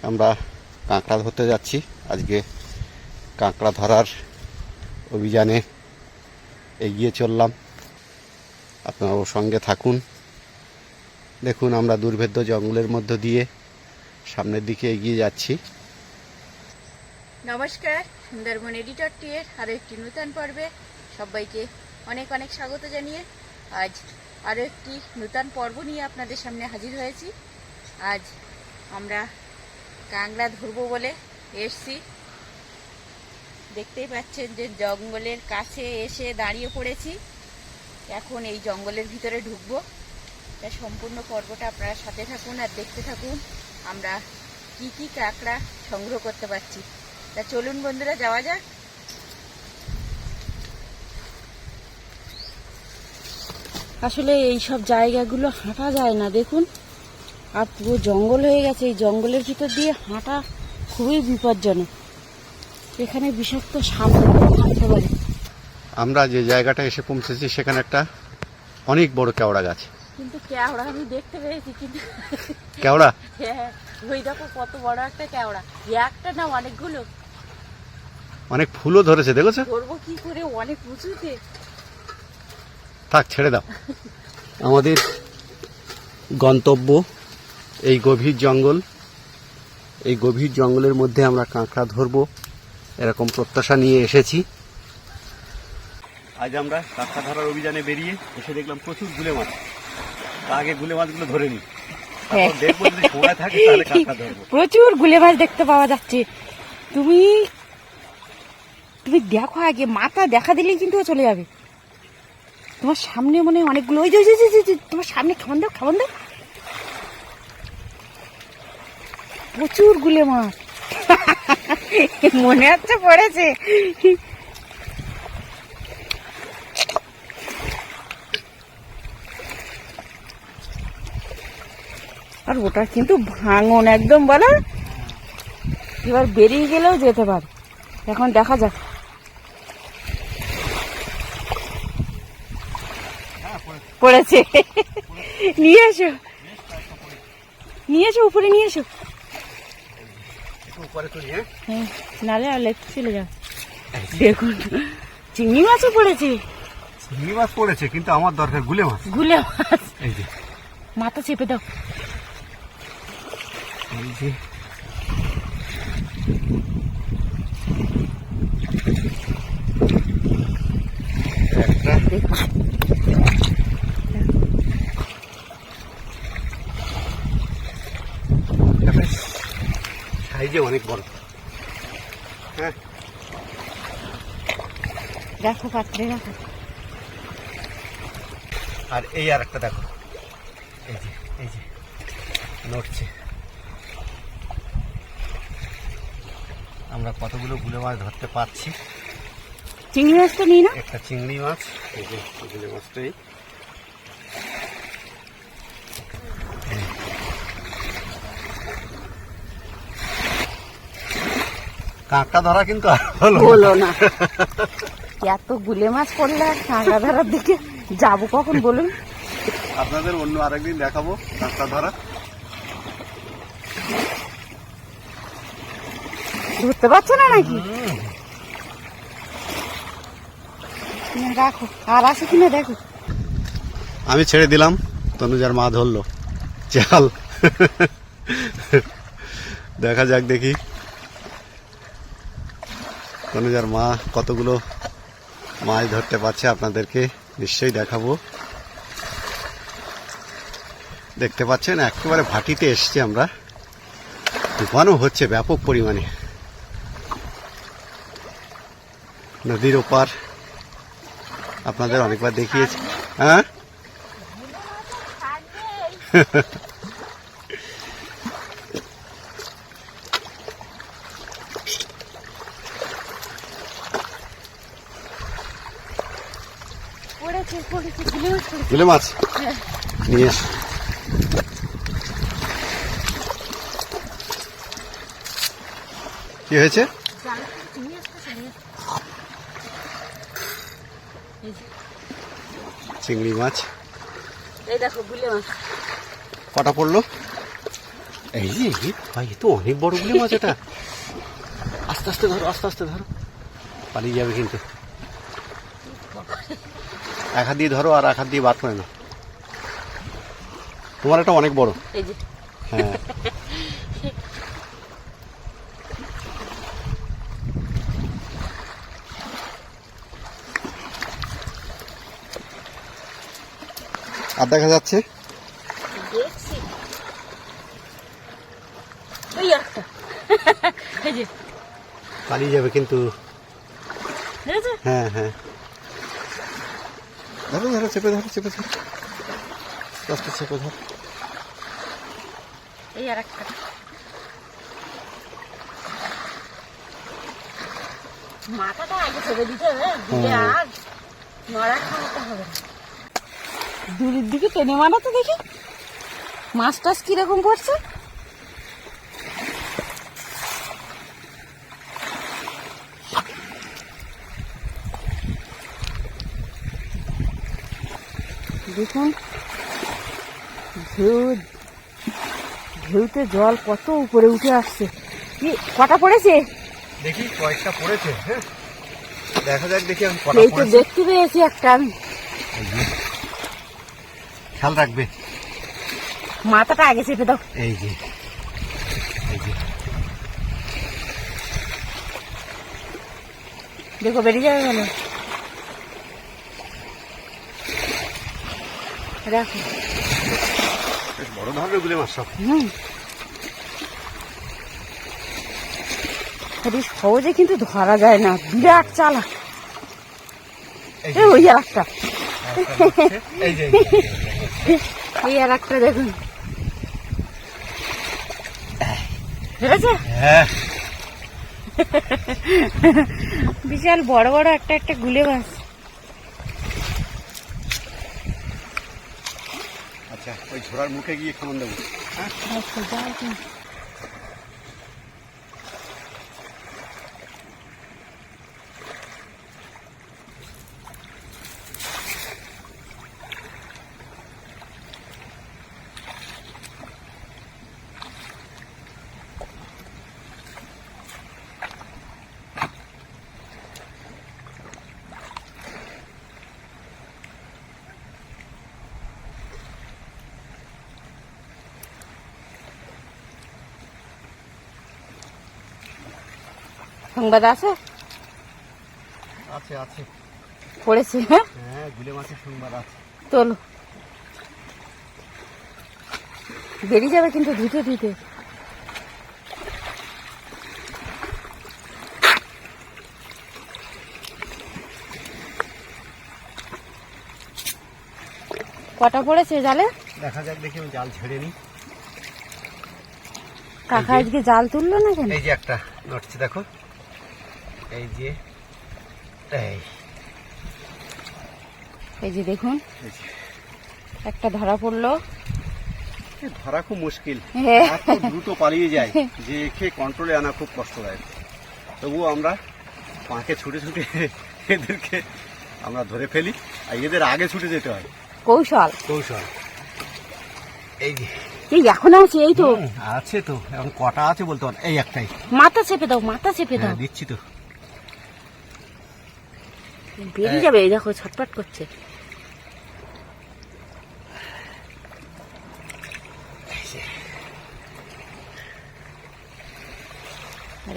আমরা কাঁকড়া ধরতে যাচ্ছি। আজকে কাঁকড়া ধরার অভিযানে এগিয়ে চললাম। আপনারাও সঙ্গে থাকুন। দেখুন আমরা দুর্ভেদ্য জঙ্গলের মধ্য দিয়ে সামনের দিকে এগিয়ে যাচ্ছি। নমস্কার, সুন্দরবন এডিটর টিয়ের আরও একটি নূতন পর্বে সবাইকে অনেক অনেক স্বাগত জানিয়ে আজ আরও একটি নূতন পর্ব নিয়ে আপনাদের সামনে হাজির হয়েছি। আজ আমরা কাঁকড়া ধরবো বলে এসছি। দেখতেই পাচ্ছেন যে জঙ্গলের কাছে এসে দাঁড়িয়ে পড়েছি। এখন এই জঙ্গলের ভিতরে ঢুকবো। তা সম্পূর্ণ পর্বটা আপনারা সাথে থাকুন আর দেখতে থাকুন আমরা কি কি কাঁকড়া সংগ্রহ করতে পারছি। তা চলুন বন্ধুরা, যাওয়া যাক। আসলে এই সব জায়গাগুলো হাঁটা যায় না, দেখুন, আর পুরো জঙ্গল হয়ে গেছে। এই জঙ্গলের ভিতর দিয়ে হাঁটা খুবই বিপজ্জনক। এখানে বিষাক্ত সাপ থাকতে পারে। আমরা যে জায়গাটা এসে পৌঁছেছি সেখানে একটা অনেক বড় কেওড়া গাছ। কিন্তু কেওড়া আমি দেখতে পেয়েছি, কিন্তু কেওড়া, হ্যাঁ, ওই দেখো কত বড় একটা কেওড়া। একটা না, অনেকগুলো। অনেক ফুলও ধরেছে, দেখেছো? ধরবো কি করে, অনেক উঁচুতে। থাক, ছেড়ে দাও। আমাদের গন্তব্য এই গভীর জঙ্গল। এই গভীর জঙ্গলের মধ্যে আমরা কাঁকড়া ধরবো এরকম প্রত্যাশা নিয়ে এসেছি। আজ আমরা কাঁকড়া ধরার অভিযানে বেরিয়ে এসে দেখলাম প্রচুর গুলে মাছ। আগে গুলে মাছগুলো ধরে নি, দেখবো যদি সময় থাকে তাহলে কাঁকড়া ধরবো। প্রচুর গুলে মাছ দেখতে পাওয়া যাচ্ছে। তুমি দেখো, আগে মাথা দেখা দিলেই কিন্তু চলে যাবে। তোমার সামনে মনে হয় অনেকগুলো, ওই যে তোমার সামনে খাওয়ান দাও। প্রচুর গুলে মাছ মনে হচ্ছে পড়েছে। আর ওটা কিন্তু ভাঙন একদম, বলো, এবার বেরিয়ে গেলেও যেতে পারে। এখন দেখা যাক। পড়েছে, নিয়ে এসো, উপরে নিয়ে এসো। হ্যাঁ, নালে আর লেগে চলে যাও। দেখুন, চিংড়ি মাছও পড়েছে। চিংড়ি মাছ পড়েছে, কিন্তু আমার দরকার গুলে মাছ। এই যে মাথা চেপে দাও। এই যে একটা সাইজে অনেক বড়। হ্যাঁ, দেখো পাত্রে রাখো। আর এই আর একটা দেখো, এই যে নড়ছে। আমরা কতগুলো গুলে মাছ ধরতে পারছি। চিংড়ি মাছ তো নিই না, একটা চিংড়ি মাছ, এই যে গুলে মাছটাই। কাঁকড়া ধরা কিন্তু হলো না। এত গুলে মাছ পড়লে আর কাঁকড়া ধরার দিকে যাবো কখন বলুন? আপনাদের অন্য আরেকদিন দেখাবো কাঁকড়া ধরা। ধরতে পারছো না নাকি? রাখো, আর আছে কিনা দেখো। আমি ছেড়ে দিলাম, তনুজার মা ধরলো চাল। দেখা যাক, দেখি তনুজার মা কতগুলো মাছ ধরতে পারছে। আপনাদেরকে নিশ্চয়ই দেখাবো। দেখতে পাচ্ছেন একেবারে ভাটিতে এসছি আমরা। তুফানও হচ্ছে ব্যাপক পরিমাণে। নদীর ওপার আপনাদের অনেকবার দেখিয়েছি। হ্যাঁ, গুলে মাছ নিয়ে এস। কি হয়েছে? চিংড়ি মাছ। এই দেখো গুলে মাছ। কটা পড়লো? এই যে ভাই, এ তো অনেক বড় গুলি মাছ এটা। আস্তে আস্তে ধরো, আস্তে আস্তে ধরো, পালিয়ে যাবে কিন্তু। এক হাত দিয়ে ধরো আর এক হাত দিয়ে বার করে না। তোমার একটা অনেক বড়। এই যে হ্যাঁ, আর দেখা যাচ্ছে দেখছি ওই একটা এই যে পালিয়ে যাবে কিন্তু। দেখেছো? হ্যাঁ হ্যাঁ, ধরো ধরো, চেপে ধরো, চেপে ধরো, আস্তে চেপে ধরো। এই আর একটা মাথাটা আগে ছেড়ে দিতে হবে, দিলে আর নড়া খাওয়াতে হবে না। দূরের দিকে টেনে মারাতে দেখি মাছ টাছ কিরকম পড়ছে। দেখুন ঢেউতে জল কত উপরে উঠে আসছে। কি কটা পড়েছে দেখি, কয়েকটা পড়েছে। হ্যাঁ, দেখা যাক, দেখি আমি কটা এই তো পড়েছে। দেখতে পেয়েছি একটা আমি। খেয়াল রাখবে। মাথাটা আগে চেপে দাও। এই যে, এই যে, দেখো বেরিয়ে যাবে কেন, রাখো। বেশ বড় ধরনের গুলি মাছ সব। সহজে কিন্তু ধরা যায় না, বিরাট চালা। এই এই ওই আর একটা, এই যে, এই আর একটা দেখুন, ধরেছে? হ্যাঁ, বিশাল বড় বড় একটা একটা গুলে মাছ। আচ্ছা, ওই ঝোড়ার মুখে গিয়ে খামন দেবো। আচ্ছা যাও তুমি। সংবাদ আছে আছে আছে, পড়েছে। হ্যাঁ হ্যাঁ, গুলে মাছের সংবাদ আছে। চলো, বেরিয়ে যাবে কিন্তু ধুতে ধুতে। কটা পড়েছে জালে? দেখা যাক, দেখি আমি জাল ছেড়ে নিই। কাকা আজকে জাল তুললো না কেন? এই যে একটা নড়ছে, দেখো, এই যে, এই এই যে দেখুন, এই যে। একটা ধরা পড়লো। এ ধরা খুব মুশকিল, হ্যাঁ। এত দ্রুত পালিয়ে যায় যে একে কন্ট্রোলে আনা খুব কষ্টদায়ক। তবুও আমরা পাঁকে ছুটে ছুটে এদেরকে আমরা ধরে ফেলি, আর এদের আগে ছুটে যেতে হয়। কৌশল কৌশল। এই যে, এই এখন আছে, এই তো আছে তো, এখন কটা আছে বলতে পার, এই একটাই। মাথা চেপে দাও, মাথা চেপে দাও, হ্যাঁ, দিচ্ছি তো। বেরিয়ে যাবে। এই দেখো ছটপট করছে।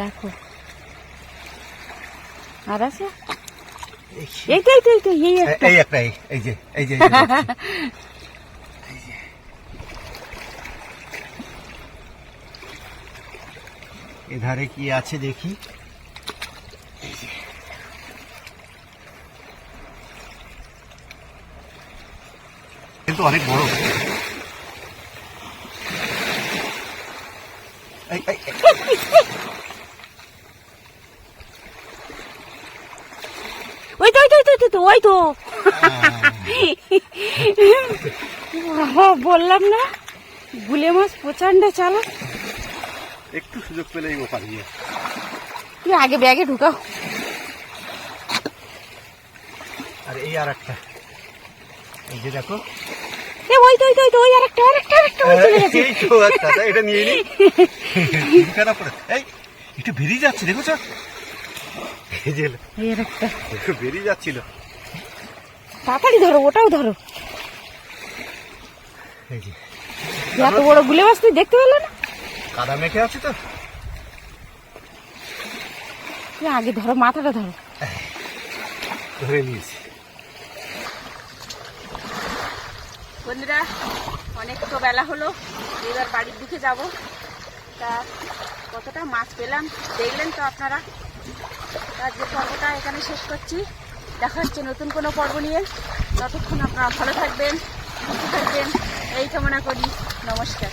রাখো, আর আছে এই তো, এই তো, এই তো, এই একটা। এই একটাই, এই যে, এই যে, এধারে কি আছে দেখি। কিন্তু অনেক বড়। এই, এই, এই। ওই তো, ওই তো, ওই তো, ওই তো, বললাম না গুলে মাছ প্রচন্ড চালা। একটু সুযোগ পেলেই ও পালিয়ে। তুই আগে ব্যাগে ঢুকাও। আর এই আর একটা, এই যে দেখো, এ ওই তো ওই আরেকটা ওই চলে গেছে। এই তো একটা, এটা নিয়ে নি। খারাপ করে এই একটু বেরিয়ে যাচ্ছে, দেখো এই যে এই আরেকটা একটু বেরিয়ে যাচ্ছিল। তাড়াতাড়ি ধরো, ওটাও ধরো। এই যে এত বড় গুলে মাছ তুই দেখতে পেলে না? কাদা মেখে আছে তো। তুমি আগে ধরো, মাথাটা ধরো। ধরে নিয়েছি। বন্ধুরা, অনেক তো বেলা হলো, এবার বাড়ির দিকে যাব। তা কতটা মাছ পেলাম দেখলেন তো আপনারা। আজকে পর্বটা এখানে শেষ করছি। দেখা হচ্ছে নতুন কোনো পর্ব নিয়ে। ততক্ষণ আপনারা ভালো থাকবেন, সুস্থ থাকবেন এই কামনা করি। নমস্কার।